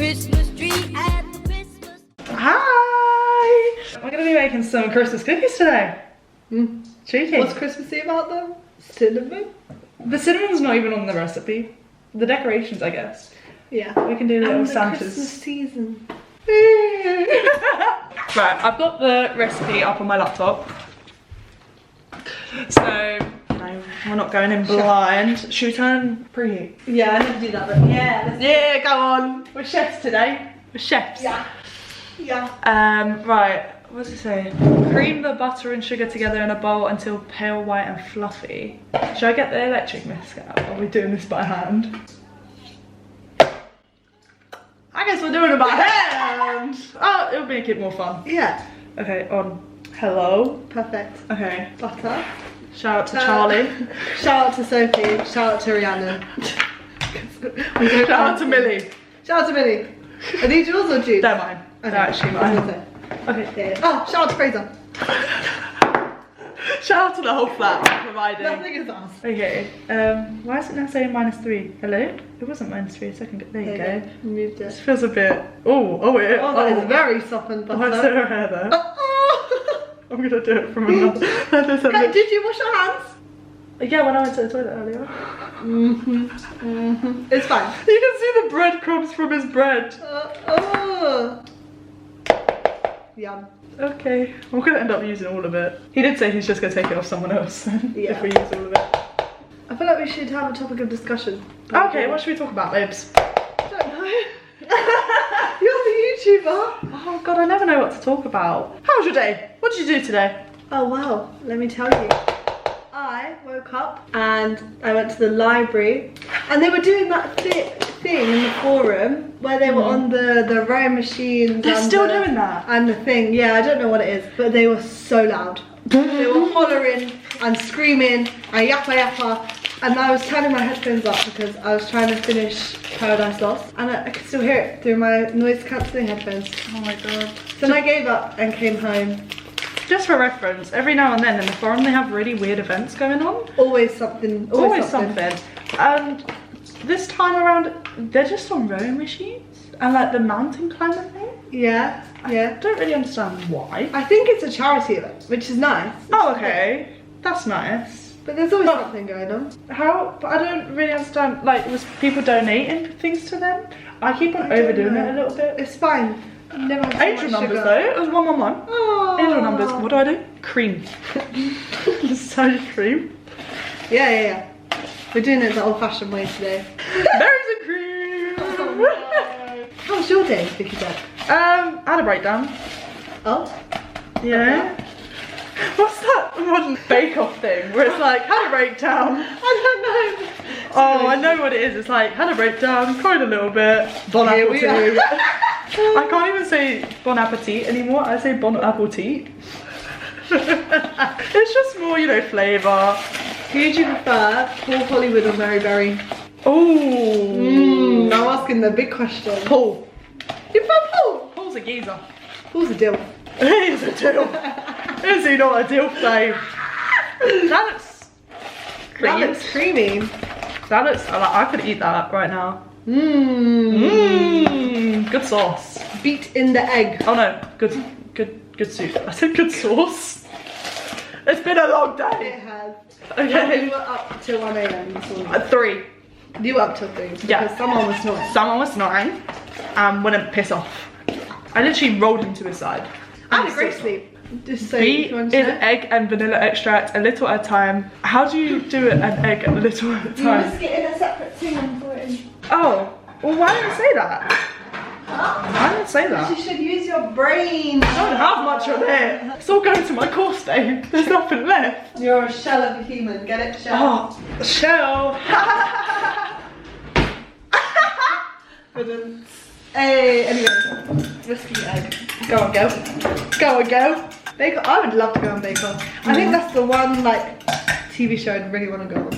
Christmas tree at the Christmas. Hi! We're gonna be making some Christmas cookies today. Cheeky. What's Christmassy about them? Cinnamon? The cinnamon's not even on the recipe. The decorations, I guess. Yeah. We can do little and the Santas. Christmas season. Right, I've got the recipe up on my laptop. So, you know, we're not going in blind. Should we turn preheat? Yeah, I never do that, but yeah. Yeah, go on. We're chefs today. We're chefs. Yeah. Yeah. Right, what does it say? Cream the butter and sugar together in a bowl until pale white and fluffy. Should I get the electric whisk out? Or are we doing this by hand? I guess we're doing it by hand. Oh, it'll make it more fun. Yeah. Okay, on. Hello. Perfect. Okay. Butter. Shout out to Charlie. Shout out to Sophie. Shout out to Rihanna. Shout out to Millie. Shout out to Millie. Are these yours or Jude? They're mine. Okay. They're actually mine. Okay. Yeah. Oh, shout out to Fraser. Shout out to the whole flat providing. Nothing is us. Okay. Why is it now saying -3? Hello? It wasn't -3 a second ago. There you go. Moved This it. feels a bit. Oh, it. Oh, that is very softened butter. What's her hair there? Oh. I'm gonna do it from another. Did you wash your hands? Yeah, when I went to the toilet earlier. It's fine. You can see the breadcrumbs from his bread. Oh. Yum. Okay, we're gonna end up using all of it. He did say he's just gonna take it off someone else Yeah. if we use all of it. I feel like we should have a topic of discussion. Okay, what should we talk about, babes? I don't know. You're the YouTuber. Oh god, I never know what to talk about. How was your day? What did you do today? Oh wow, let me tell you. I woke up and I went to the library and they were doing that thing in the forum where they were on the rowing machines. They're and still doing that? And the thing, yeah, I don't know what it is, but they were so loud. They were hollering and screaming and yappa yappa. And I was turning my headphones up because I was trying to finish Paradise Lost and I could still hear it through my noise cancelling headphones. Oh my god. So then I gave up and came home. Just for reference, every now and then in the forum they have really weird events going on. Always something. Always something. And this time around, they're just on rowing machines and like the mountain climber thing. Yeah, yeah. I don't really understand why. I think it's a charity event, which is nice. Oh, okay. That's nice. But there's always something going on. How? But I don't really understand. Like, was people donating things to them? I keep on overdoing it a little bit. It's fine. Never had so Angel much numbers sugar. though. It was 111. Oh. Angel numbers. What do? Cream. Decided cream. Yeah. We're doing it the old-fashioned way today. Berries and cream. Oh, no. How was your day, Vicky Dad? I had a breakdown. Oh? Yeah. Okay. What's that one bake-off thing where it's like, had a breakdown? I don't know. Oh, I know what it is. It's like, had a breakdown, cried a little bit. Bon Here we appetit. are. I can't even say bon appetit anymore. I say bon appetit. It's just more, you know, flavour. Who do you prefer, Paul Hollywood or Mary Berry? Oh. I'm asking the big question. Paul. You prefer Paul? Paul's a geezer. Paul's a deal. He's a deal. Is he not a deal, babe? That looks creamy. That looks creamy. That looks, I could eat that right now. Good sauce. Beat in the egg. Oh no, good soup. I said good sauce. It's been a long day. It has. Okay. You were up till 1 AM this morning. 3. You were up till 3 because Yeah. someone was snoring. Someone was snoring and wouldn't piss off. I literally rolled him to his side. I had a great sleep. Just so Beat you in want to know. egg and vanilla extract a little at a time. How do you do an egg a little at a You time? just get in a separate thing and put it in. Oh, well why didn't I say that? I didn't say that. You should use your brain. I don't have much on it. It's all going to my course day. There's nothing left. You're a shell of a human. Get it, shell? Oh, shell. Hey, anyway, whiskey egg. Go on, go. Go on, go. Bake Off. I would love to go on Bake Off. I think that's the one like TV show I'd really want to go on.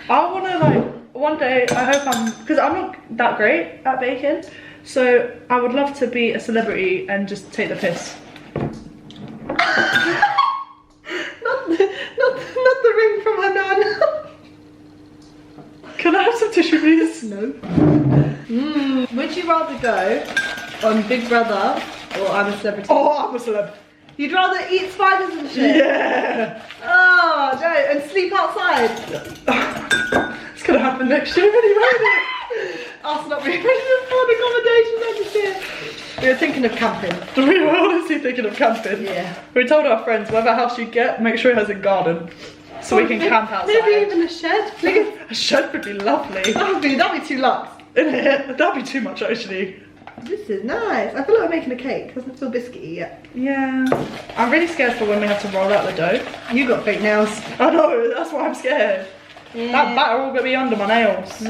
I want to like, one day, I hope because I'm not that great at baking. So I would love to be a celebrity and just take the piss. not the ring from Hanan. Can I have some tissue, please? No. Would you rather go on Big Brother or I'm a Celebrity? Oh, I'm a celeb. You'd rather eat spiders and shit? Yeah. Oh, no, and sleep outside? It's gonna happen next year anyway, isn't it? Us not being able to afford accommodation next year. We were thinking of camping. We were honestly thinking of camping. Yeah. We told our friends, whatever house you get, make sure it has a garden. So we can camp outside. Maybe even a shed. A shed would be lovely. That'd be too luxe. That'd be too much actually. This is nice. I feel like we're making a cake. It doesn't feel biscuity yet. Yeah. I'm really scared for when we have to roll out the dough. You got fake nails. I know, that's why I'm scared. Yeah. That batter will get me under my nails.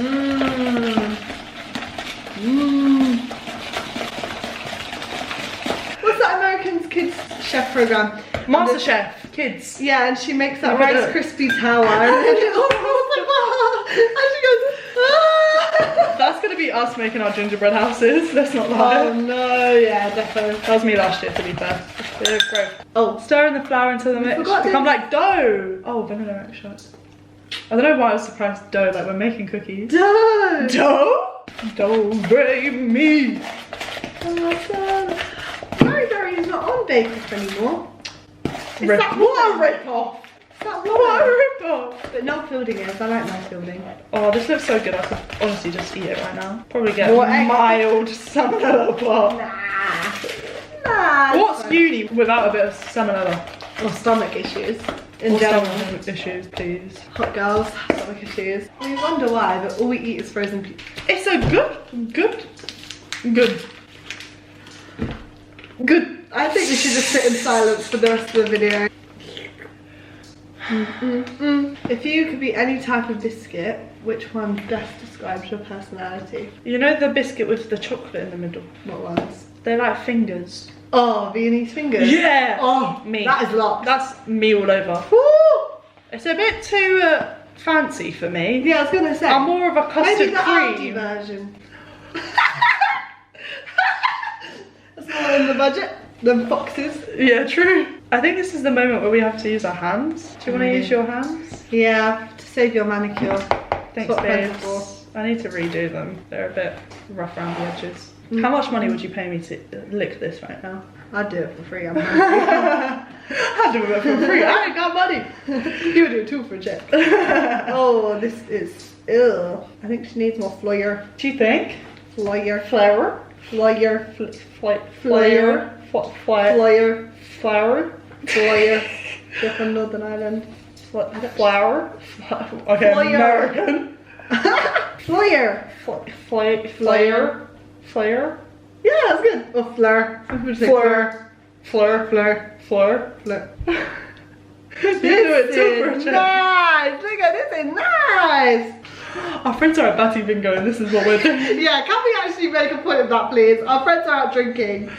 What's that American Kids Chef program? Master Chef, kids. Yeah, and she makes that Yeah, Rice Krispie tower. And then it all falls apart. And she goes, ah! That's gonna be us making our gingerbread houses. Let's not lie. Oh no, yeah, definitely. That was me last year, to be fair. They look great. Oh, Stirring the flour into the mix. forgot Become this. like dough. Oh, vanilla extract. I don't know why I was surprised dough, like we're making cookies. dough. Dough? Don't blame me. Oh my god. Berry is not on Bake Off anymore. Rip. that What a woman? rip-off. It's that What a woman. rip-off. But no fielding is. I like my fielding. Oh, this looks so good. I could honestly just eat it right now. Probably get More egg. mild salmonella bar. Nah. What's uni without a bit of salmonella? Or stomach issues. In Or general. stomach issues, please. Hot girls, stomach issues. We wonder why, but all we eat is frozen pizza. It's a good. I think we should just sit in silence for the rest of the video. If you could be any type of biscuit, which one best describes your personality? You know the biscuit with the chocolate in the middle? What ones? They're like fingers. Oh, Viennese fingers. Yeah. Oh, Me. That is locked. That's me all over. Woo! It's a bit too fancy for me. Yeah, I was gonna say. I'm more of a custard maybe the Aldi cream. version. That's more in the budget than foxes. Yeah, true. I think this is the moment where we have to use our hands. Do you want to use your hands? Yeah, to save your manicure. Thanks, what friends are babes. I need to redo them. They're a bit rough around the edges. How much money would you pay me to lick this right now? I'd do it for free. I'm hungry. I'll do it for free. I ain't got money. You would do it too for a check. Oh, this is ill. I think she needs more floyer. Do you think? Floyer. Flour? Floyer. Flour? Floyer. Flour? Flour? Floyer. They're from Northern Ireland. Flour? Okay, Floyer. American. Floyer. Flour? Flour? Yeah, that's good. Or fleur. Some people say Fleur. Fleur. Fleur. Fleur? Fleur. You do it too for a This is check. nice. Look at this. Is nice. Our friends are at Batty Bingo and this is what we're doing. Yeah, can we actually make a point of that, please? Our friends are out drinking.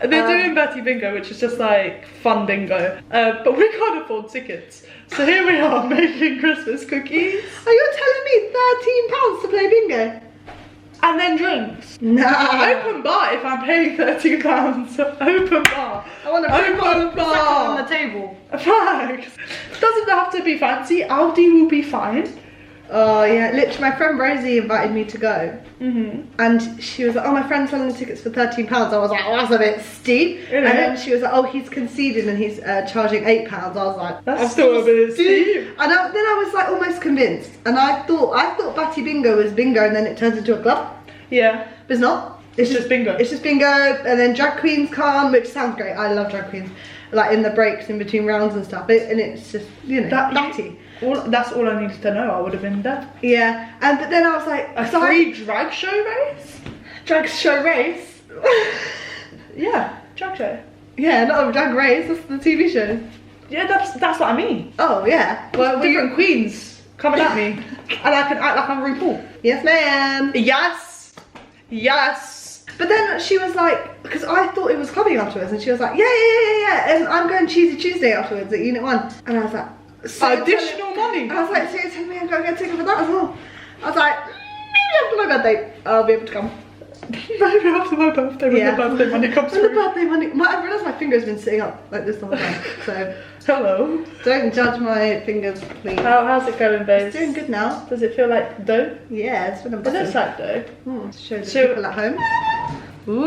They're doing Batty Bingo, which is just like fun bingo. But we can't afford tickets. So here we are making Christmas cookies. Are you telling me £13 to play bingo? And then drinks. Nah. Open bar if I'm paying £13. Open bar. I want to Open put on bar. the table. Facts. Doesn't have to be fancy. Aldi will be fine. Oh yeah, literally my friend Rosie invited me to go. And she was like, oh, my friend's selling the tickets for £13. I was like, oh, that's a bit steep. Really? And then she was like, oh, he's conceded and he's charging £8. I was like, That's still a bit steep. And then I was like almost convinced. And I thought Batty Bingo was bingo and then it turns into a club. Yeah. But it's not. It's just bingo. It's just bingo, and then drag queens come, which sounds great. I love drag queens, like in the breaks in between rounds and stuff. And it's just, you know, batty. That's all I needed to know. I would have been there. Yeah, but then I was like, A free drag show race? drag show race. Yeah, drag show. Yeah, not a drag race. That's the TV show. Yeah, that's what I mean. Oh yeah. Well, different queens coming at me, and I can act like I'm RuPaul. Yes, ma'am. Yes. Yes. But then she was like, because I thought it was clubbing afterwards, and she was like, yeah. And I'm going Cheesy Tuesday afterwards at Unit 1. And I was like, so additional money. I was like, so you're telling me I'm going to get a ticket for that as well? I was like, maybe after my birthday, I'll be able to come. Maybe after my birthday when Yeah. the birthday money comes When the through. birthday money, I realised my finger's been sitting up like this the whole time. So Hello. don't judge my fingers, please. How's it going, babes? It's doing good now. Does it feel like dough? Yeah, it's been a It button. looks like dough. Show the So- people at home. Ooh.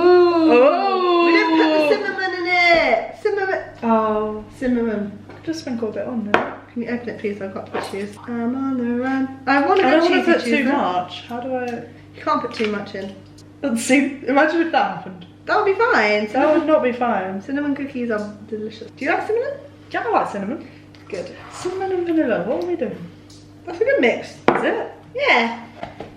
Oh. We didn't put the cinnamon in it. Cinnamon. Oh, Cinnamon. just sprinkle a bit on there. Can you open it, please? I've got to choose. I'm on the run. I want to I go don't want to cheesy put too Tuesday. much. How do I? You can't put too much in. Let's see. Imagine if that happened. That would be fine. That would not be fine. Cinnamon cookies are delicious. Do you like cinnamon? Yeah, I like cinnamon. Good. Cinnamon and vanilla. What are we doing? That's a good mix. Is it? Yeah.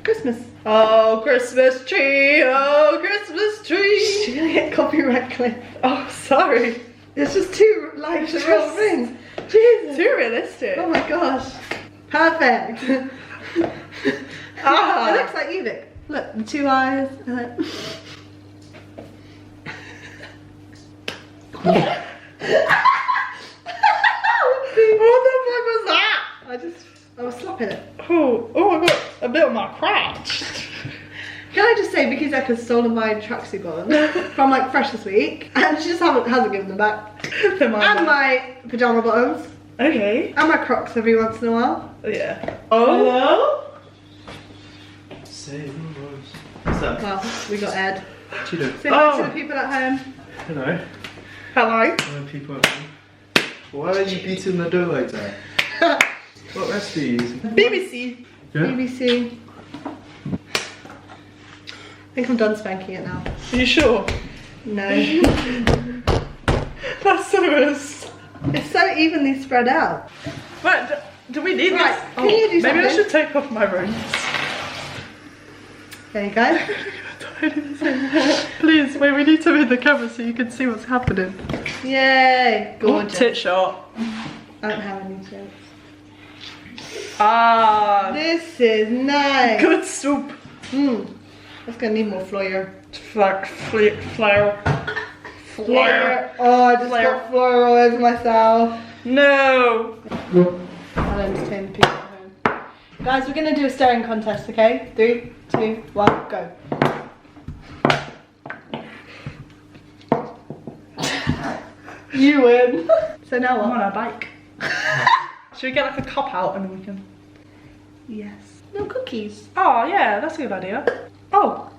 Christmas. Oh, Christmas tree. Oh, Christmas tree. You're gonna get copyright clip. Oh, sorry. It's just too like the It's real just- things. Jesus. Too realistic. Oh my gosh. Perfect. Ah. It looks like you, Vic. Look, the two eyes. And then... What the fuck was that? I was slapping it. Oh, I got a bit on my crotch. Can I just say, Vicky's Eck has stolen my tracksuit bottoms from like Fresh this week, and she just hasn't given them back. They're mine And now. my pajama bottoms, Okay. and my Crocs every once in a while. Yeah. Oh. Say no words. What's that? Well, we got Ed. What you doing? Say hi Oh. to the people at home. Hello. Hello. Hello, people at home. Why are you beating the dough like that? What recipe are you using? BBC. Yeah? BBC. I think I'm done spanking it now. Are you sure? No. That's so nice. It's so evenly spread out. Wait, do we need Right, this? can you do maybe I something? should take off my rings. There you go. Please, wait, we need to move the camera so you can see what's happening. Yay. Gorgeous. Tit shot. I don't have any jokes. Ah, This is nice. good soup. Mmm. That's gonna need more flour. Flour. Flour. Oh, I just Flour. got flour all over myself. No. I'll entertain the people at home. Guys, we're gonna do a staring contest, okay? 3, 2, 1, go. You win. So now I'm what? on a bike. Should we get like a cup out and then we can... Yes. No cookies. Oh yeah, that's a good idea. Oh,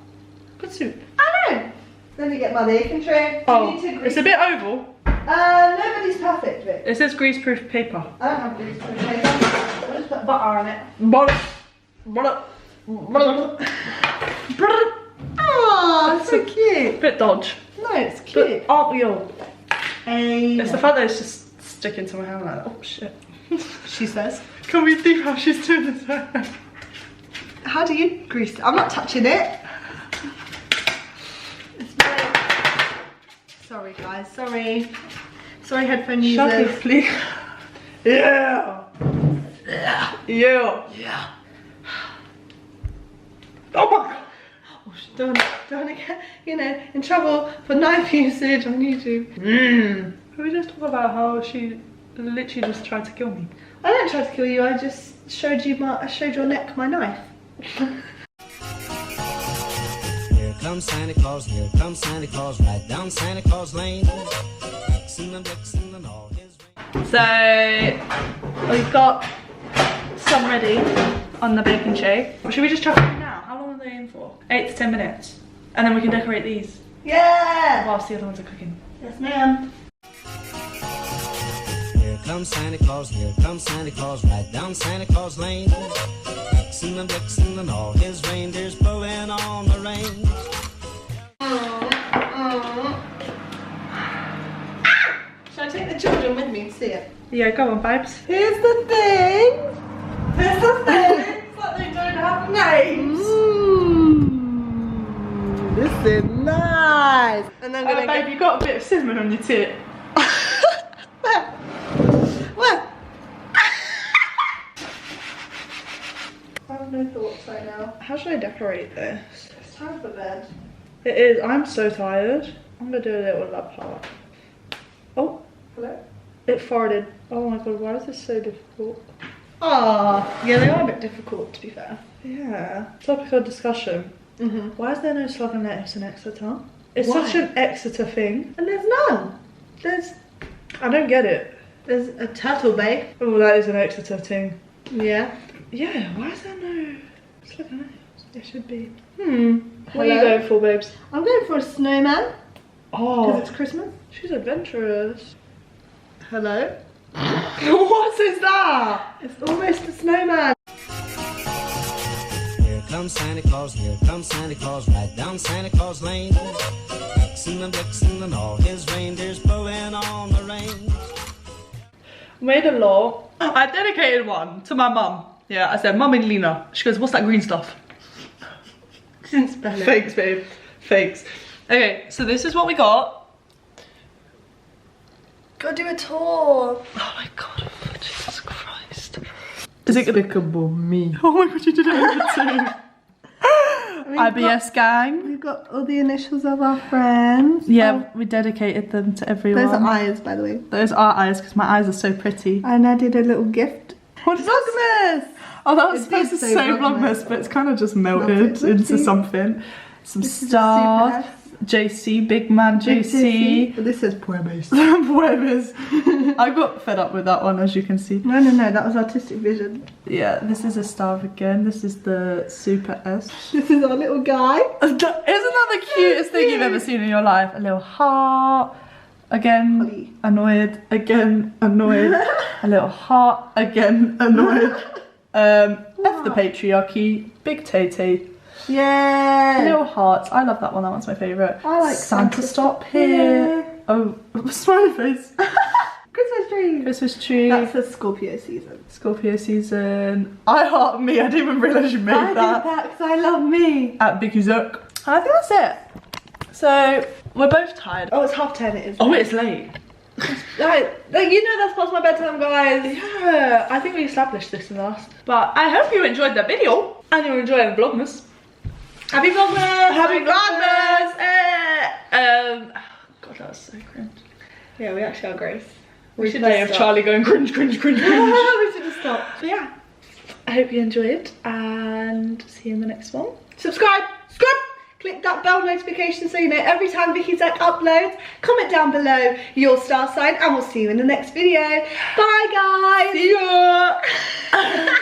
good soup. I know. Then you get my baking tray. Oh, You need to it's a bit oval. nobody's perfect, Vic. It says greaseproof paper. I don't have grease proof paper. I'll just put butter on it. Butter. Oh, it's so cute. Bit dodge. No, it's But cute. aren't we all? Hey. It's the fact that it's just sticking to my hand like that. Oh shit. She says. Can we see how she's doing this? How do you grease it? I'm not touching it. It's very... Sorry guys, sorry. Sorry headphone Shut users. it, please. Yeah. Yeah. Yeah. Oh my god. Oh, don't wanna get, in trouble for knife usage on YouTube. Can we just talk about how she literally just tried to kill me? I didn't try to kill you, I just showed your neck my knife. Here comes Santa Claus, right down Santa Claus Lane. Vixen and all his So we've got some ready on the baking tray. Should we just chuck them in now? How long are they in for? 8 to 10 minutes. And then we can decorate these Yeah! whilst the other ones are cooking. Yes ma'am. Here comes Santa Claus, right down Santa Claus Lane. Vixen and all his reindeers pulling on the reins. Should I take the children with me to see it? Yeah, go on, babes. Here's the thing. Here's the thing. But they don't have names. This is nice. And I'm gonna Babe, you got a bit of cinnamon on your tit. Where? Where? I have no thoughts right now. How should I decorate this? It's time for bed. It is. I'm so tired. I'm gonna do a little love heart. Oh, Hello? it farted. Oh my god, why is this so difficult? Ah, yeah, they are a bit difficult to be fair. Yeah. Topic of discussion. Why is there no slug and lettuce in Exeter? It's Why? such an Exeter thing. And there's none. I don't get it. There's a Turtle Bay. Oh, that is an Exeter thing. Yeah. Yeah, why is there no slug and lettuce? There should be. What are you Hello? going for, babes? I'm going for a snowman Oh, because it's Christmas. she's adventurous. Hello. What is that? It's almost a snowman. Here comes Santa Claus, here comes Santa Claus, right down Santa Claus Lane. Vixen and Blitzen and all his reindeers pulling on the reins. Made a law. I dedicated one to my mum. Yeah, I said, Mummy Lena. She goes, what's that green stuff? Didn't spell it. Fakes, babe. Fakes. Okay, so this is what we got. Go do a tour. Oh my god, Jesus Christ. Is it gonna... Despicable me. Oh my god, you did it over too. IBS gang. We've got all the initials of our friends. Yeah, we dedicated them to everyone. Those are eyes, by the way. Those are eyes, because my eyes are so pretty. And I did a little gift. What is Vlogmas! Oh, that was It supposed to did say say Vlogmas, Vlogmas. but it's kind of just melted Melted. into Oopsie. something. Some This is a stars. super S. JC, big man JC. This says Pueblos. Poemas. I got fed up with that one, as you can see. No, that was artistic vision. Yeah, this is a star again. This is the super S. This is our little guy. Isn't that the cutest thing you've ever seen in your life? A little heart. Again, Holly. annoyed. Again, annoyed. A little heart. Again, annoyed. F the patriarchy. Big Tay. Yeah. Little hearts. I love that one. That one's my favourite. I like Santa stop here. Oh, smiley face. Christmas tree. Christmas tree. That's the Scorpio season. Scorpio season. I heart me. I didn't even realise you made I did that. that because I love me. At Vicky Zuck. I think that's it. So we're both tired. Oh, it's 10:30. It is. Oh, it's late. Like, you know that's past my bedtime, guys. Yeah, I think we established this in the last. But I hope you enjoyed the video and you're enjoying Vlogmas. Happy Vlogmas! Happy Vlogmas! God, that was so cringe. Yeah, we actually are Grace. We should Replay just of stop. Charlie going cringe. We should have stopped. But yeah, I hope you enjoyed and see you in the next one. Subscribe! Click that bell notification so you know every time Vicky Zek uploads. Comment down below your star sign and we'll see you in the next video. Bye guys! See ya!